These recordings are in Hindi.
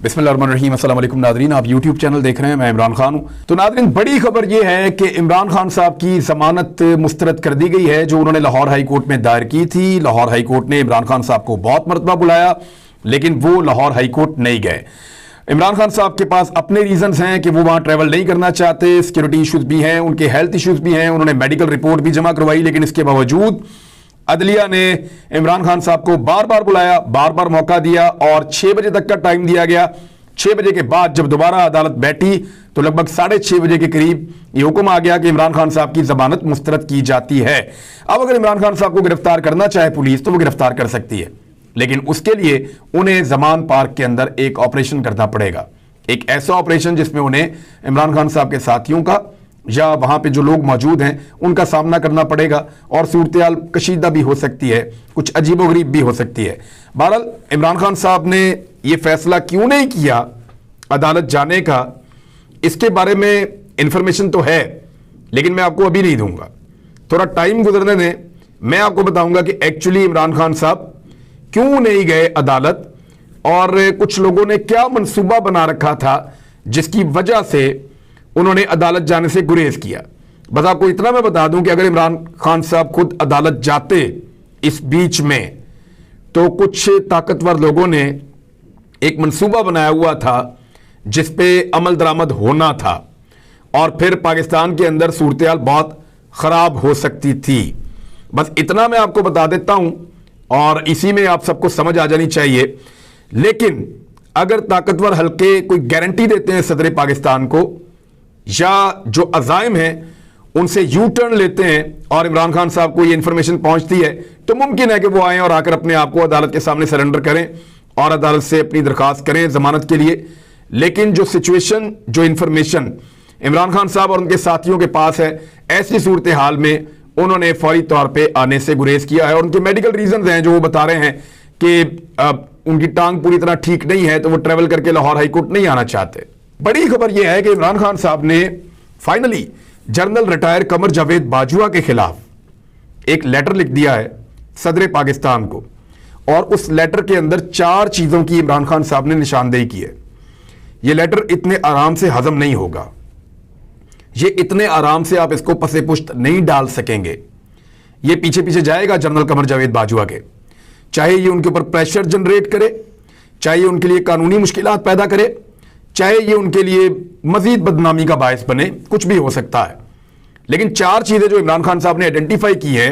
बिस्मिल्लाहिर्रहमानिर्रहीम। अस्सलाम वालेकुम नादरीन, आप यूट्यूब चैनल देख रहे हैं, मैं इमरान खान हूं। तो नादरीन, बड़ी खबर यह है कि इमरान खान साहब की जमानत मुस्तरद कर दी गई है, जो उन्होंने लाहौर हाई कोर्ट में दायर की थी। लाहौर हाई कोर्ट ने इमरान खान साहब को बहुत मरतबा बुलाया, लेकिन वो लाहौर हाई कोर्ट नहीं गए। इमरान खान साहब के पास अपने रीजंस हैं कि वो वहां ट्रैवल नहीं करना चाहते। सिक्योरिटी इशूज भी हैं, उनके हेल्थ इशूज भी हैं, उन्होंने मेडिकल रिपोर्ट भी जमा करवाई, लेकिन इसके बावजूद अदलिया ने इमरान खान साहब को बार बार बुलाया, बार बार मौका दिया और 6 बजे तक का टाइम दिया गया। 6 बजे के बाद जब दोबारा अदालत बैठी तो लगभग 6:30 बजे के करीब ये हुक्म आ गया कि इमरान खान साहब की जमानत मुस्तरद की जाती है। अब अगर इमरान खान साहब को गिरफ्तार करना चाहे पुलिस तो वो गिरफ्तार कर सकती है, लेकिन उसके लिए उन्हें जमान पार्क के अंदर एक ऑपरेशन करना पड़ेगा। एक ऐसा ऑपरेशन जिसमें उन्हें इमरान खान साहब के साथियों का या वहां पे जो लोग मौजूद हैं उनका सामना करना पड़ेगा, और सूरत कशीदा भी हो सकती है, कुछ अजीबोगरीब भी हो सकती है। बहरहाल इमरान खान साहब ने यह फैसला क्यों नहीं किया अदालत जाने का, इसके बारे में इंफॉर्मेशन तो है, लेकिन मैं आपको अभी नहीं दूंगा। थोड़ा टाइम गुजरने दें, मैं आपको बताऊंगा कि एक्चुअली इमरान खान साहब क्यों नहीं गए अदालत और कुछ लोगों ने क्या मंसूबा बना रखा था जिसकी वजह से उन्होंने अदालत जाने से गुरेज किया। बस आपको इतना मैं बता दूं कि अगर इमरान खान साहब खुद अदालत जाते इस बीच में, तो कुछ ताकतवर लोगों ने एक मंसूबा बनाया हुआ था जिस पे अमल दरामद होना था, और फिर पाकिस्तान के अंदर सूरत बहुत खराब हो सकती थी। बस इतना मैं आपको बता देता हूं और इसी में आप सबको समझ आ जानी चाहिए। लेकिन अगर ताकतवर हल्के कोई गारंटी देते हैं सदर पाकिस्तान को, या जो अजाइम हैं उनसे यू टर्न लेते हैं और इमरान खान साहब को ये इंफॉर्मेशन पहुंचती है, तो मुमकिन है कि वो आए और आकर अपने आप को अदालत के सामने सरेंडर करें और अदालत से अपनी दरखास्त करें जमानत के लिए। लेकिन जो सिचुएशन, जो इंफॉर्मेशन इमरान खान साहब और उनके साथियों के पास है, ऐसी सूरत हाल में उन्होंने फौरी तौर पर आने से गुरेज किया है। और उनके मेडिकल रीजन हैं जो वो बता रहे हैं कि उनकी टांग पूरी तरह ठीक नहीं है, तो वो ट्रेवल करके लाहौर हाईकोर्ट नहीं आना चाहते। बड़ी खबर यह है कि इमरान खान साहब ने finally general retire Qamar Javed Bajwa के खिलाफ एक लेटर लिख दिया है सदर पाकिस्तान को, और उस लेटर के अंदर 4 चीजों की इमरान खान साहब ने निशानदेही की है। यह लेटर इतने आराम से हजम नहीं होगा, ये इतने आराम से आप इसको पसे पुश्त नहीं डाल सकेंगे। ये पीछे पीछे जाएगा जनरल कमर जावेद बाजवा के, चाहे ये उनके ऊपर प्रेशर जनरेट करे, चाहे ये उनके लिए कानूनी मुश्किलात पैदा करे, चाहे ये उनके लिए मजीद बदनामी का बायस बने, कुछ भी हो सकता है। लेकिन 4 चीजें जो इमरान खान साहब ने आइडेंटिफाई की है,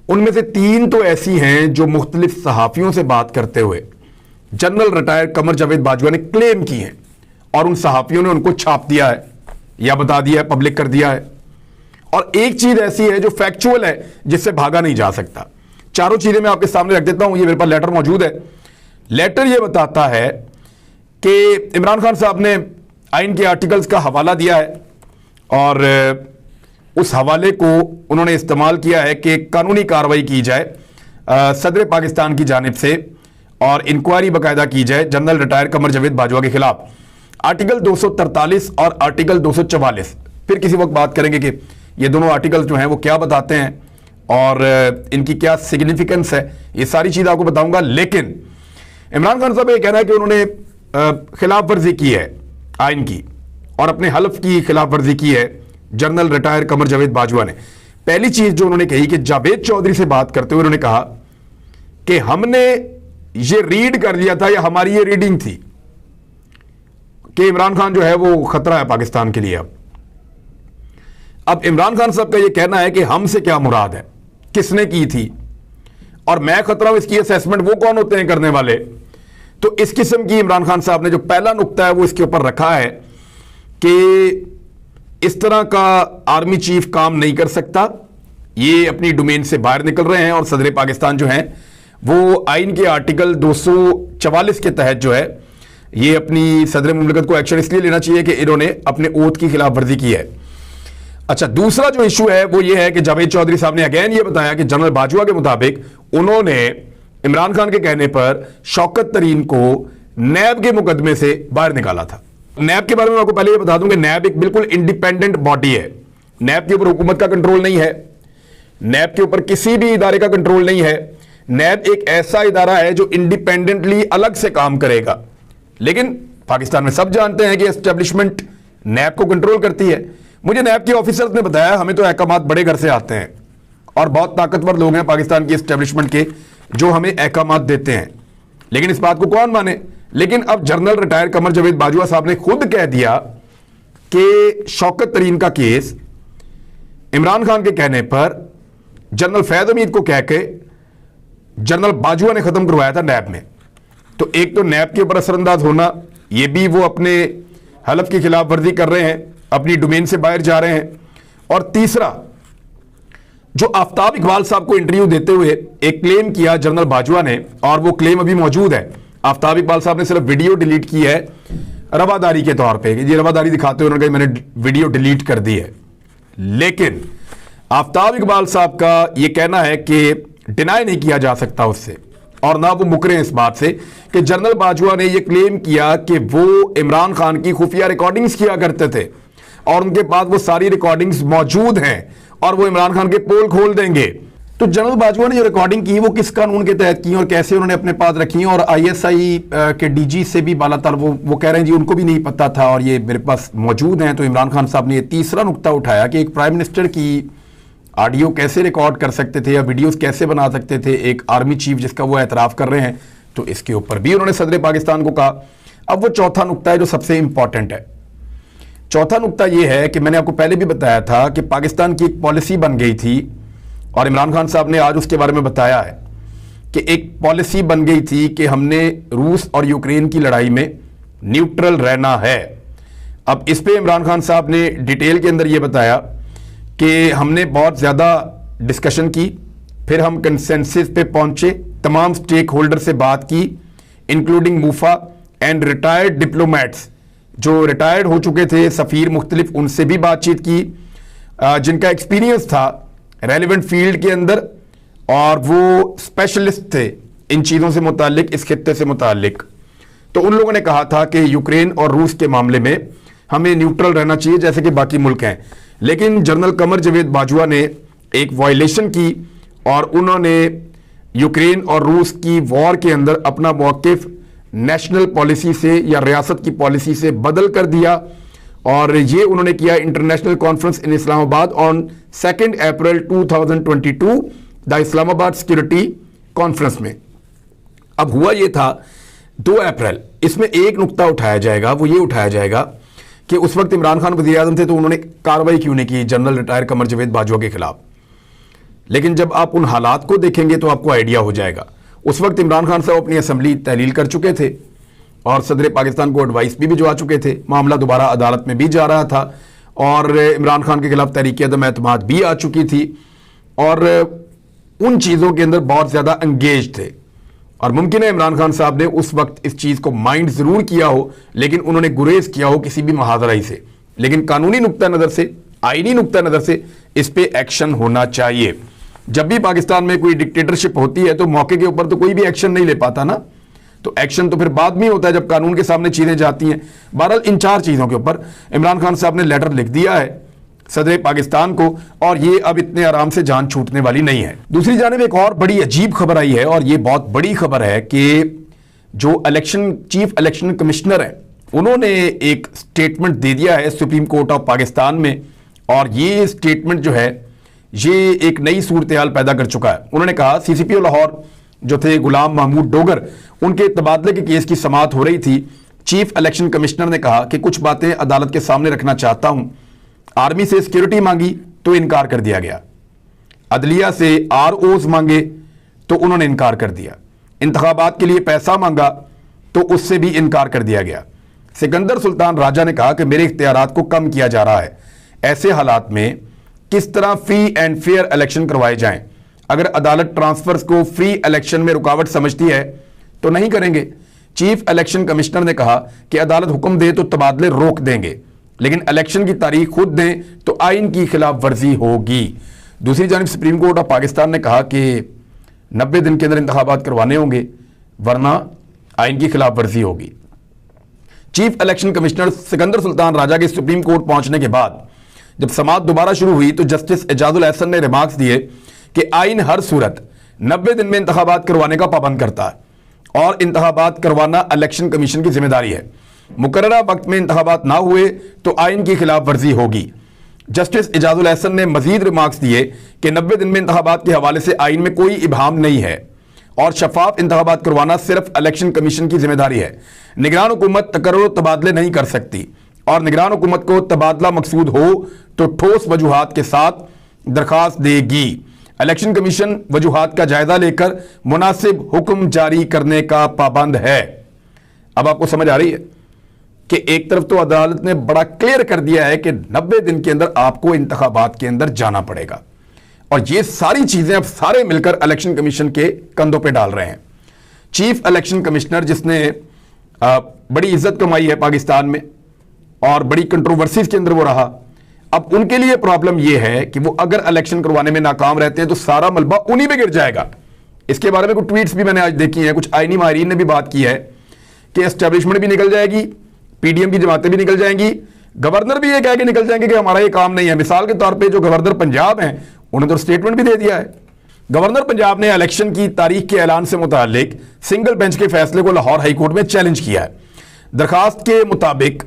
उनमें से 3 तो ऐसी हैं जो मुख्तलिफ सहाफियों से बात करते हुए जनरल रिटायर कमर जावेद बाजवा ने क्लेम की हैं, और उन सहाफियों ने उनको छाप दिया है या बता दिया है, पब्लिक कर दिया है। और एक चीज ऐसी है जो फैक्चुअल है, जिससे भागा नहीं जा सकता। चारों चीजें मैं आपके सामने रख देता हूं, ये मेरे पास लेटर मौजूद है। लेटर ये बताता है कि इमरान खान साहब ने आइन के आर्टिकल्स का हवाला दिया है, और उस हवाले को उन्होंने इस्तेमाल किया है कि कानूनी कार्रवाई की जाए सदर पाकिस्तान की जानिब से, और इंक्वायरी बाकायदा की जाए जनरल रिटायर कमर जावेद बाजवा के खिलाफ। आर्टिकल 243 और आर्टिकल 244, फिर किसी वक्त बात करेंगे कि ये दोनों आर्टिकल्स जो हैं वो क्या बताते हैं और इनकी क्या सिग्निफिकेंस है, ये सारी चीज़ आपको बताऊंगा। लेकिन इमरान खान साहब ये कहना है कि उन्होंने खिलाफ वर्जी की है आइन की, और अपने हल्फ की खिलाफ वर्जी की है जनरल रिटायर कमर जावेद बाजवा ने। पहली चीज जो उन्होंने कही कि जावेद चौधरी से बात करते हुए उन्होंने कहा कि हमने ये रीड कर लिया था, या हमारी ये रीडिंग थी कि इमरान खान जो है वो खतरा है पाकिस्तान के लिए। अब इमरान खान साहब का ये कहना है कि हमसे क्या मुराद है, किसने की थी, और मैं खतरा हूं, इसकी असेसमेंट वो कौन होते हैं करने वाले। तो इस किस्म की इमरान खान साहब ने जो पहला नुक्ता है वो इसके ऊपर रखा है कि इस तरह का आर्मी चीफ काम नहीं कर सकता, ये अपनी डोमेन से बाहर निकल रहे हैं। और सदर पाकिस्तान जो है वो आइन के आर्टिकल 244 के तहत जो है ये अपनी सदर मुमलिकत को एक्शन इसलिए लेना चाहिए कि इन्होंने अपने ओथ की खिलाफ वर्जी की है। अच्छा, दूसरा जो इशू है वो ये है कि जावेद चौधरी साहब ने अगेन ये बताया कि जनरल बाजवा के मुताबिक उन्होंने इमरान खान के कहने पर शौकत तरीन को नैब के मुकदमे से बाहर निकाला था। नैब के बारे में आपको पहले ये बता दूं कि नैब एक बिल्कुल इंडिपेंडेंट बॉडी है। नैब के ऊपर हुकूमत का कंट्रोल नहीं है, नैब के ऊपर किसी भी इदारे का कंट्रोल नहीं है। नैब एक ऐसा इदारा है जो इंडिपेंडेंटली अलग से काम करेगा, लेकिन पाकिस्तान में सब जानते हैं कि एस्टेब्लिशमेंट नैब को कंट्रोल करती है। मुझे नैब के ऑफिसर्स ने बताया हमें तो अहकामात बड़े घर से आते हैं और बहुत ताकतवर लोग हैं पाकिस्तान की एस्टेब्लिशमेंट के जो हमें अहकामात देते हैं, लेकिन इस बात को कौन माने। लेकिन अब जनरल रिटायर कमर जावेद बाजवा साहब ने खुद कह दिया कि शौकत तरीन का केस इमरान खान के कहने पर जनरल फैज हमीद को कह के जनरल बाजवा ने खत्म करवाया था नैब में। तो एक तो नैब के ऊपर असरअंदाज होना, ये भी वो अपने हलफ की खिलाफ वर्जी कर रहे हैं, अपनी डोमेन से बाहर जा रहे हैं। और तीसरा, जो आफ्ताब इकबाल साहब को इंटरव्यू देते हुए एक क्लेम किया जनरल बाजवा ने, और वो क्लेम अभी मौजूद है। आफ्ताब इकबाल साहब ने सिर्फ वीडियो डिलीट की है रवादारी के तौर पे, ये रवादारी दिखाते हुए उन्होंने कहा मैंने वीडियो डिलीट कर दी है। लेकिन आफ्ताब इकबाल साहब का यह कहना है कि डिनाई नहीं किया जा सकता उससे, और ना वो मुकरे इस बात से कि जनरल बाजवा ने यह क्लेम किया कि वो इमरान खान की खुफिया रिकॉर्डिंग्स किया करते थे और उनके पास वो सारी रिकॉर्डिंग्स मौजूद हैं और वो इमरान खान के पोल खोल देंगे। तो जनरल बाजवा ने जो रिकॉर्डिंग की वो किस कानून के तहत की और कैसे उन्होंने अपने पास रखी, और आईएसआई के डीजी से भी बालातर वो कह रहे हैं जी उनको भी नहीं पता था और ये मेरे पास मौजूद हैं। तो इमरान खान साहब ने ये तीसरा नुक्ता उठाया कि एक प्राइम मिनिस्टर की ऑडियो कैसे रिकॉर्ड कर सकते थे या वीडियोस कैसे बना सकते थे एक आर्मी चीफ जिसका वो एतराफ़ कर रहे हैं। तो इसके ऊपर भी उन्होंने सदर पाकिस्तान को कहा। अब वो चौथा नुक्ता है जो सबसे इंपॉर्टेंट है। चौथा नुक्ता ये है कि मैंने आपको पहले भी बताया था कि पाकिस्तान की एक पॉलिसी बन गई थी और इमरान खान साहब ने आज उसके बारे में बताया है कि एक पॉलिसी बन गई थी कि हमने रूस और यूक्रेन की लड़ाई में न्यूट्रल रहना है। अब इस पे इमरान खान साहब ने डिटेल के अंदर ये बताया कि हमने बहुत ज़्यादा डिस्कशन की, फिर हम कंसेंसस पे पहुंचे, तमाम स्टेक होल्डर से बात की इंक्लूडिंग मूफा एंड रिटायर्ड डिप्लोमेट्स, जो रिटायर्ड हो चुके थे सफ़ीर मुख्तलिफ, उनसे भी बातचीत की जिनका एक्सपीरियंस था रेलिवेंट फील्ड के अंदर और वो स्पेशलिस्ट थे इन चीज़ों से मुतालिक, इस खित्ते से मुतालिक। तो उन लोगों ने कहा था कि यूक्रेन और रूस के मामले में हमें न्यूट्रल रहना चाहिए जैसे कि बाकी मुल्क हैं। लेकिन जनरल कमर जावेद बाजवा ने एक वायलेशन की और उन्होंने यूक्रेन और रूस की वॉर के अंदर अपना मौक़िफ़ नेशनल पॉलिसी से या रियासत की पॉलिसी से बदल कर दिया, और ये उन्होंने किया international conference in Islamabad on 2 April 2022 the Islamabad security conference में। अब हुआ ये था 2 अप्रैल, इसमें एक नुक्ता उठाया जाएगा, वो ये उठाया जाएगा कि उस वक्त इमरान खान वज़ीर आज़म थे तो उन्होंने कार्रवाई क्यों नहीं की जनरल रिटायर कमर जावेद बाजवा के खिलाफ। लेकिन जब आप उन हालात को देखेंगे तो आपको आइडिया हो जाएगा। उस वक्त इमरान खान साहब अपनी असम्बली तहलील कर चुके थे और सदर पाकिस्तान को एडवाइस भी भिजवा चुके थे, मामला दोबारा अदालत में भी जा रहा था और इमरान खान के खिलाफ तहरीक अदम एतमाद भी आ चुकी थी और उन चीज़ों के अंदर बहुत ज़्यादा एंगेज थे। और मुमकिन है इमरान खान साहब ने उस वक्त इस चीज़ को माइंड ज़रूर किया हो, लेकिन उन्होंने गुरेज किया हो किसी भी महाजराई से। लेकिन कानूनी नुक्ता नज़र से, आईनी नुक्ता नज़र से इस पर एक्शन होना चाहिए। जब भी पाकिस्तान में कोई डिक्टेटरशिप होती है तो मौके के ऊपर तो कोई भी एक्शन नहीं ले पाता ना, तो एक्शन तो फिर बाद में होता है जब कानून के सामने चीज़ें जाती हैं। बहरहाल इन 4 चीज़ों के ऊपर इमरान खान साहब ने लेटर लिख दिया है सदर पाकिस्तान को और ये अब इतने आराम से जान छूटने वाली नहीं है। दूसरी जानिब एक और बड़ी अजीब खबर आई है और ये बहुत बड़ी खबर है कि जो चीफ इलेक्शन कमिश्नर है उन्होंने एक स्टेटमेंट दे दिया है सुप्रीम कोर्ट ऑफ पाकिस्तान में, और ये स्टेटमेंट जो है ये एक नई सूरत हाल पैदा कर चुका है। उन्होंने कहा CCPO लाहौर जो थे गुलाम महमूद डोगर, उनके तबादले के केस की समाअत हो रही थी। चीफ इलेक्शन कमिश्नर ने कहा कि कुछ बातें अदालत के सामने रखना चाहता हूं। आर्मी से सिक्योरिटी मांगी तो इनकार कर दिया गया, अदलिया से ROs मांगे तो उन्होंने इनकार कर दिया, इंतखाबात के लिए पैसा मांगा तो उससे भी इनकार कर दिया गया। सिकंदर सुल्तान राजा ने कहा कि मेरे इख्तियारात को कम किया जा रहा है। ऐसे हालात में किस तरह फ्री एंड फेयर इलेक्शन करवाए जाएं? अगर अदालत ट्रांसफर्स को फ्री इलेक्शन में रुकावट समझती है तो नहीं करेंगे। चीफ इलेक्शन कमिश्नर ने कहा कि अदालत हुक्म दे तो तबादले रोक देंगे, लेकिन इलेक्शन की तारीख खुद दें तो आइन की खिलाफ वर्जी होगी। दूसरी जानिब सुप्रीम कोर्ट ऑफ पाकिस्तान ने कहा कि 90 दिन के अंदर इंतखाबात करवाने होंगे वरना आइन की खिलाफ वर्जी होगी। Chief election commissioner Sikandar Sultan Raja के सुप्रीम कोर्ट पहुंचने के बाद जब समाअत दोबारा शुरू हुई तो जस्टिस एजाजुल एहसन ने रिमार्क्स दिए कि आइन हर सूरत 90 दिन में इंतखाबात करवाने का पाबंद करता है और इंतखाबात करवाना इलेक्शन कमीशन की जिम्मेदारी है। मुकर्ररा वक्त में इंतखाबात ना हुए तो आइन की खिलाफ वर्जी होगी। जस्टिस इजाजुल एहसन ने मजीद रिमार्क्स दिए कि 90 दिन में इंतखाबात के हवाले से आइन में कोई इबाहम नहीं है और शफाफ इंतखाबात करवाना सिर्फ इलेक्शन कमीशन की जिम्मेदारी है। निगरान हुकूमत तकर्रुर तबादले नहीं कर सकती और निगरान हुकूमत को तबादला मकसूद हो तो ठोस वजूहात के साथ दरखास्त देगी। इलेक्शन कमीशन वजूहात का जायजा लेकर मुनासिब हुक्म जारी करने का पाबंद है। अब आपको समझ आ रही है कि एक तरफ तो अदालत ने बड़ा क्लियर कर दिया है कि 90 दिन के अंदर आपको इंतखाबात के अंदर जाना पड़ेगा और ये सारी चीजें अब सारे मिलकर इलेक्शन कमीशन के कंधों पे डाल रहे हैं। चीफ इलेक्शन कमिश्नर जिसने बड़ी इज्जत कमाई है पाकिस्तान में और बड़ी कंट्रोवर्सीज के अंदर वो रहा, अब उनके लिए प्रॉब्लम यह है कि वो अगर इलेक्शन करवाने में नाकाम रहते हैं तो सारा मलबा उन्हीं पे गिर जाएगा। इसके बारे में कुछ ट्वीट्स भी मैंने आज देखी हैं, कुछ आईनी माहिरीन ने भी बात की है कि एस्टेब्लिशमेंट भी निकल जाएगी, पीडीएम की जमातें भी निकल जाएंगी, गवर्नर भी ये कह के निकल जाएंगे कि हमारा ये काम नहीं है। मिसाल के तौर पे जो गवर्नर पंजाब हैं उन्होंने तो स्टेटमेंट भी दे दिया है। गवर्नर पंजाब ने इलेक्शन की तारीख के ऐलान से मुतालिक सिंगल बेंच के फैसले को लाहौर हाई कोर्ट में चैलेंज किया है। दरखास्त के मुताबिक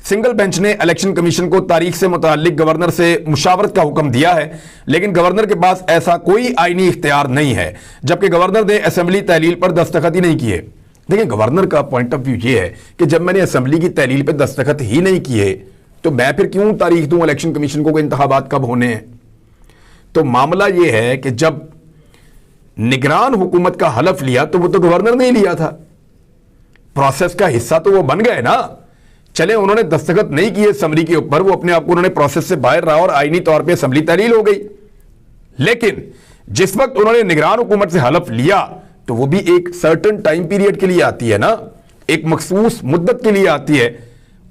सिंगल बेंच ने इलेक्शन कमीशन को तारीख से मुतालिक गवर्नर से मुशावरत का हुक्म दिया है, लेकिन गवर्नर के पास ऐसा कोई आईनी इख्तियार नहीं है, जबकि गवर्नर ने असेंबली तहलील पर दस्तखत ही नहीं किए। देखिए, गवर्नर का पॉइंट ऑफ व्यू ये है कि जब मैंने असेंबली की तहलील पर दस्तखत ही नहीं किए तो मैं फिर क्यों तारीख दूं इलेक्शन कमीशन को इंतखाबात कब होने हैं। तो मामला यह है कि जब निगरान हुकूमत का हलफ लिया तो वो तो गवर्नर ने ही लिया था, प्रोसेस का हिस्सा तो वो बन गए ना। चले उन्होंने दस्तखत नहीं किए असेंबली के ऊपर, वो अपने आप को उन्होंने प्रोसेस से बाहर रहा और आईनी तौर पे असेंबली तहलील हो गई। लेकिन जिस वक्त उन्होंने निगरान हुकूमत से हलफ लिया तो वो भी एक सर्टेन टाइम पीरियड के लिए आती है ना, एक मखसूस मुद्दत के लिए आती है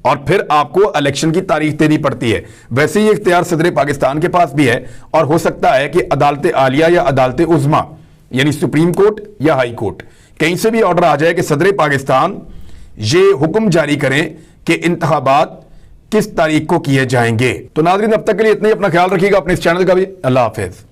और फिर आपको इलेक्शन की तारीख देनी पड़ती है। वैसे ही इख्तियार सदर पाकिस्तान के पास भी है और हो सकता है कि अदालत आलिया या अदालत उज़्मा यानी सुप्रीम कोर्ट या हाई कोर्ट कहीं से भी ऑर्डर आ जाए कि सदर पाकिस्तान ये हुक्म जारी करें कि इंतखाबात किस तारीख को किए जाएंगे। तो नाज़रीन, अब तक के लिए इतना ही। अपना ख्याल रखिएगा, अपने इस चैनल का भी। अल्लाह हाफिज।